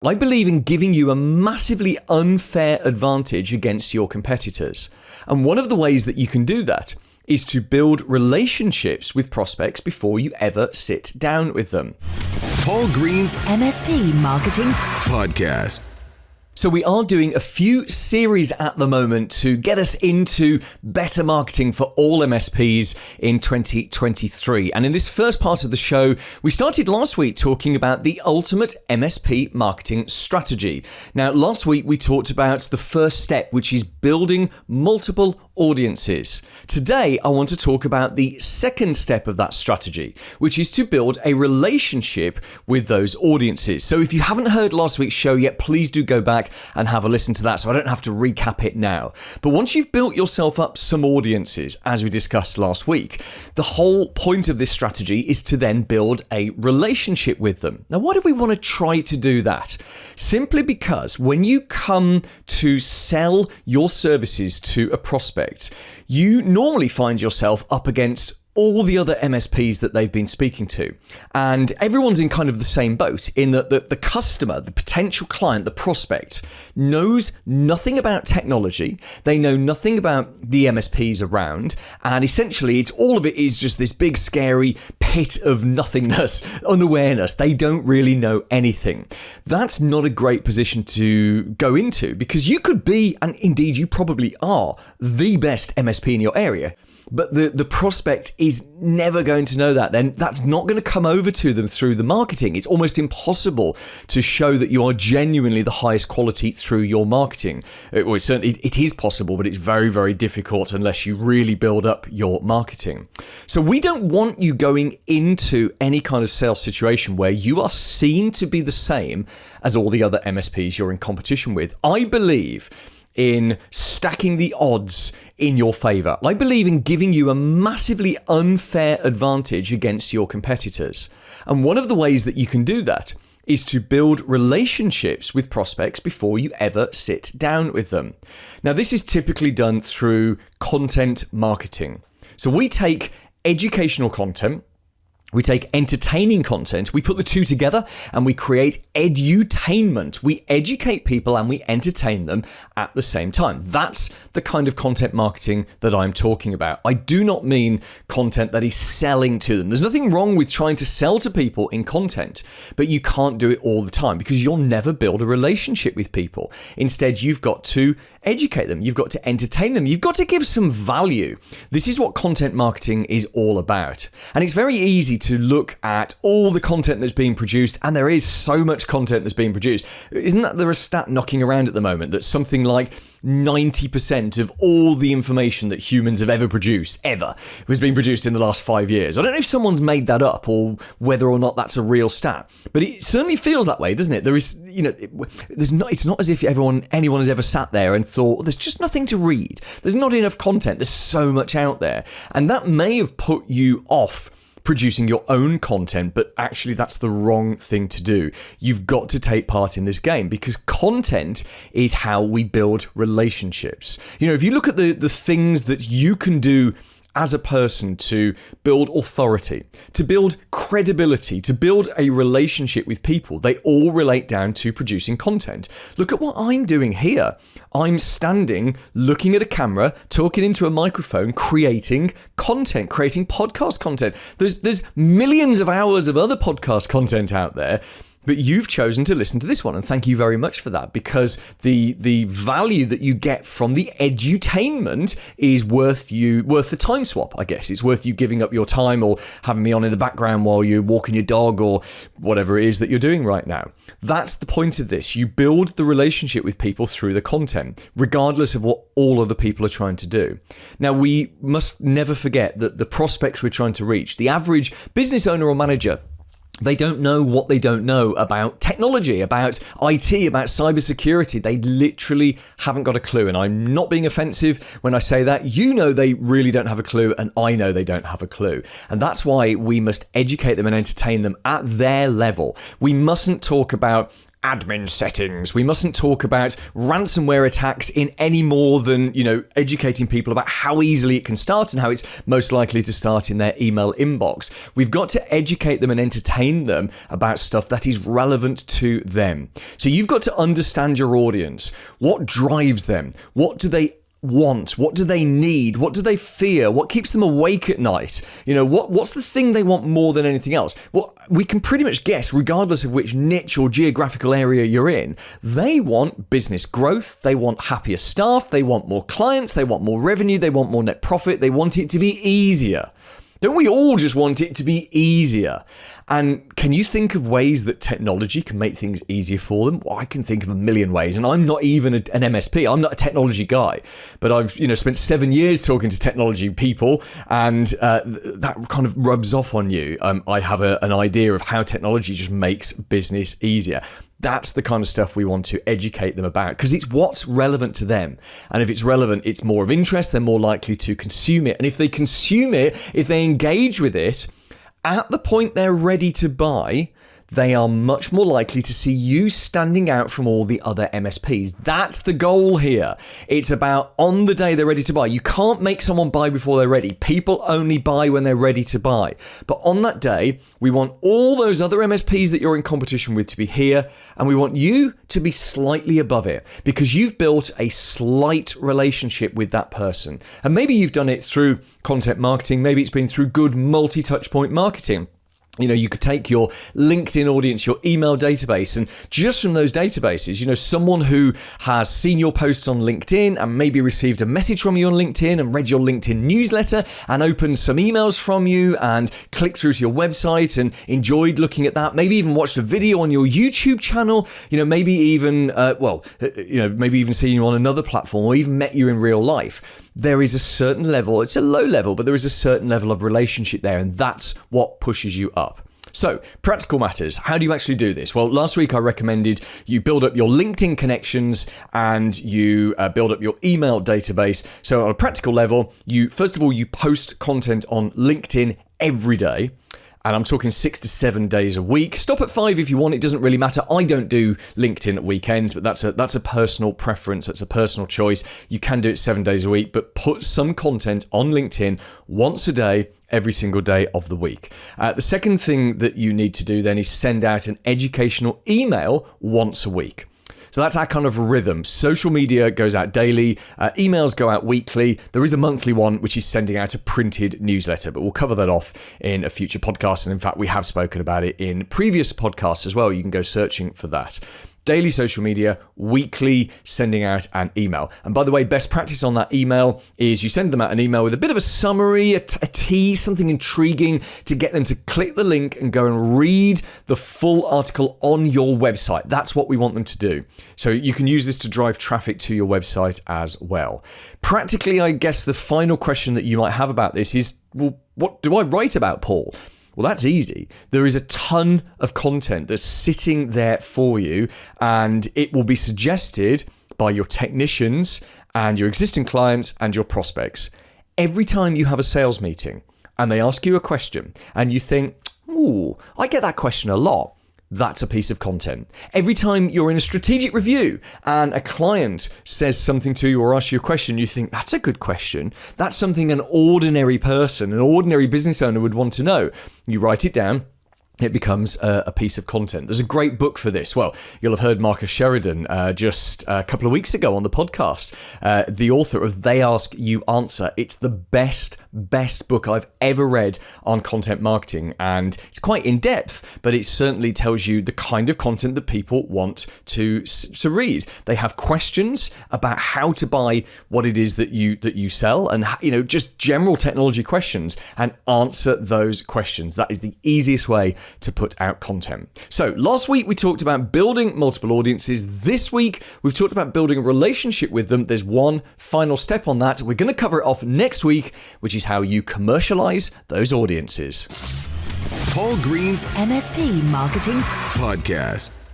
I believe in giving you a massively unfair advantage against your competitors. And one of the ways that you can do that is to build relationships with prospects before you ever sit down with them. Paul Green's MSP Marketing Podcast. So we are doing a few series at the moment to get us into better marketing for all MSPs in 2023. And in this first part of the show, we started last week talking about the ultimate MSP marketing strategy. Now, last week we talked about the first step, which is building multiple audiences. Today, I want to talk about the second step of that strategy, which is to build a relationship with those audiences. So if you haven't heard last week's show yet, please do go back and have a listen to that so I don't have to recap it now. But once you've built yourself up some audiences, as we discussed last week, the whole point of this strategy is to then build a relationship with them. Now, why do we want to try to do that? Simply because when you come to sell your services to a prospect, you normally find yourself up against all the other MSPs that they've been speaking to. And everyone's in kind of the same boat in that the customer, the potential client, the prospect knows nothing about technology. They know nothing about the MSPs around. And essentially, all of it is just this big, scary pit of nothingness, unawareness. They don't really know anything. That's not a great position to go into because you could be, and indeed you probably are, the best MSP in your area. But the prospect is never going to know that. Then that's not going to come over to them through the marketing. It's almost impossible to show that you are genuinely the highest quality through your marketing. It is possible, but it's very, very difficult unless you really build up your marketing. So we don't want you going into any kind of sales situation where you are seen to be the same as all the other MSPs you're in competition with. I believe in stacking the odds in your favor. I believe in giving you a massively unfair advantage against your competitors. And one of the ways that you can do that is to build relationships with prospects before you ever sit down with them. Now, this is typically done through content marketing. So we take educational content, we take entertaining content, we put the two together and we create edutainment. We educate people and we entertain them at the same time. That's the kind of content marketing that I'm talking about. I do not mean content that is selling to them. There's nothing wrong with trying to sell to people in content, but you can't do it all the time because you'll never build a relationship with people. Instead, you've got to educate them. You've got to entertain them. You've got to give some value. This is what content marketing is all about. And it's very easy to look at all the content that's being produced, and there is so much content that's being produced. Isn't that there a stat knocking around at the moment that something like 90% of all the information that humans have ever produced, was being produced in the last 5 years? I don't know if someone's made that up or whether or not that's a real stat, but it certainly feels that way, doesn't it? There is, it's not as if anyone has ever sat there and thought, there's just nothing to read. There's not enough content. There's so much out there. And that may have put you off producing your own content, but actually that's the wrong thing to do. You've got to take part in this game because content is how we build relationships. If you look at the things that you can do as a person to build authority, to build credibility, to build a relationship with people, they all relate down to producing content. Look at what I'm doing here. I'm standing, looking at a camera, talking into a microphone, creating content, creating podcast content. There's millions of hours of other podcast content out there, but you've chosen to listen to this one, and thank you very much for that, because the value that you get from the edutainment is worth the time swap, I guess. It's worth you giving up your time or having me on in the background while you're walking your dog or whatever it is that you're doing right now. That's the point of this. You build the relationship with people through the content, regardless of what all other people are trying to do. Now, we must never forget that the prospects we're trying to reach, the average business owner or manager, they don't know what they don't know about technology, about IT, about cybersecurity. They literally haven't got a clue. And I'm not being offensive when I say that. They really don't have a clue, and I know they don't have a clue. And that's why we must educate them and entertain them at their level. We mustn't talk about admin settings. We mustn't talk about ransomware attacks in any more than, educating people about how easily it can start and how it's most likely to start in their email inbox. We've got to educate them and entertain them about stuff that is relevant to them. So you've got to understand your audience. What drives them? What do they want? What do they need? What do they fear? What keeps them awake at night? What's the thing they want more than anything else? Well, we can pretty much guess, regardless of which niche or geographical area you're in. They want business growth. They want happier staff. They want more clients. They want more revenue. They want more net profit. They want it to be easier. Don't we all just want it to be easier? And can you think of ways that technology can make things easier for them? Well, I can think of a million ways, and I'm not even an MSP. I'm not a technology guy, but I've spent 7 years talking to technology people, and that kind of rubs off on you. I have an idea of how technology just makes business easier. That's the kind of stuff we want to educate them about, because it's what's relevant to them. And if it's relevant, it's more of interest, they're more likely to consume it. And if they consume it, if they engage with it, at the point they're ready to buy, they are much more likely to see you standing out from all the other MSPs. That's the goal here. It's about on the day they're ready to buy. You can't make someone buy before they're ready. People only buy when they're ready to buy. But on that day, we want all those other MSPs that you're in competition with to be here, and we want you to be slightly above it because you've built a slight relationship with that person. And maybe you've done it through content marketing. Maybe it's been through good multi-touch point marketing. You could take your LinkedIn audience, your email database, and just from those databases, someone who has seen your posts on LinkedIn and maybe received a message from you on LinkedIn and read your LinkedIn newsletter and opened some emails from you and clicked through to your website and enjoyed looking at that. Maybe even watched a video on your YouTube channel, maybe even, maybe even seen you on another platform or even met you in real life. There is a certain level, it's a low level, but there is a certain level of relationship there, and that's what pushes you up. So, practical matters. How do you actually do this? Well, last week I recommended you build up your LinkedIn connections and you build up your email database. So, on a practical level, first of all, you post content on LinkedIn every day. And I'm talking 6 to 7 days a week. Stop at 5 if you want. It doesn't really matter. I don't do LinkedIn at weekends, but that's a personal preference. That's a personal choice. You can do it 7 days a week, but put some content on LinkedIn once a day, every single day of the week. The second thing that you need to do then is send out an educational email once a week. So that's our kind of rhythm. Social media goes out daily, emails go out weekly. There is a monthly one, which is sending out a printed newsletter, but we'll cover that off in a future podcast. And in fact, we have spoken about it in previous podcasts as well. You can go searching for that. Daily social media, weekly sending out an email. And by the way, best practice on that email is you send them out an email with a bit of a summary, a tease, something intriguing to get them to click the link and go and read the full article on your website. That's what we want them to do. So you can use this to drive traffic to your website as well. Practically, I guess the final question that you might have about this is, well, what do I write about, Paul? Well, that's easy. There is a ton of content that's sitting there for you, and it will be suggested by your technicians and your existing clients and your prospects. Every time you have a sales meeting and they ask you a question and you think, ooh, I get that question a lot. That's a piece of content. Every time you're in a strategic review and a client says something to you or asks you a question, you think, that's a good question. That's something an ordinary person, an ordinary business owner would want to know. You write it down. It becomes a piece of content. There's a great book for this. Well, you'll have heard Marcus Sheridan just a couple of weeks ago on the podcast, the author of They Ask, You Answer. It's the best book I've ever read on content marketing. And it's quite in-depth, but it certainly tells you the kind of content that people want to read. They have questions about how to buy what it is that you sell and, just general technology questions, and answer those questions. That is the easiest way to put out content. So last week we talked about building multiple audiences. This week we've talked about building a relationship with them. There's one final step on that. We're going to cover it off next week, which is how you commercialize those audiences. Paul Green's MSP Marketing Podcast.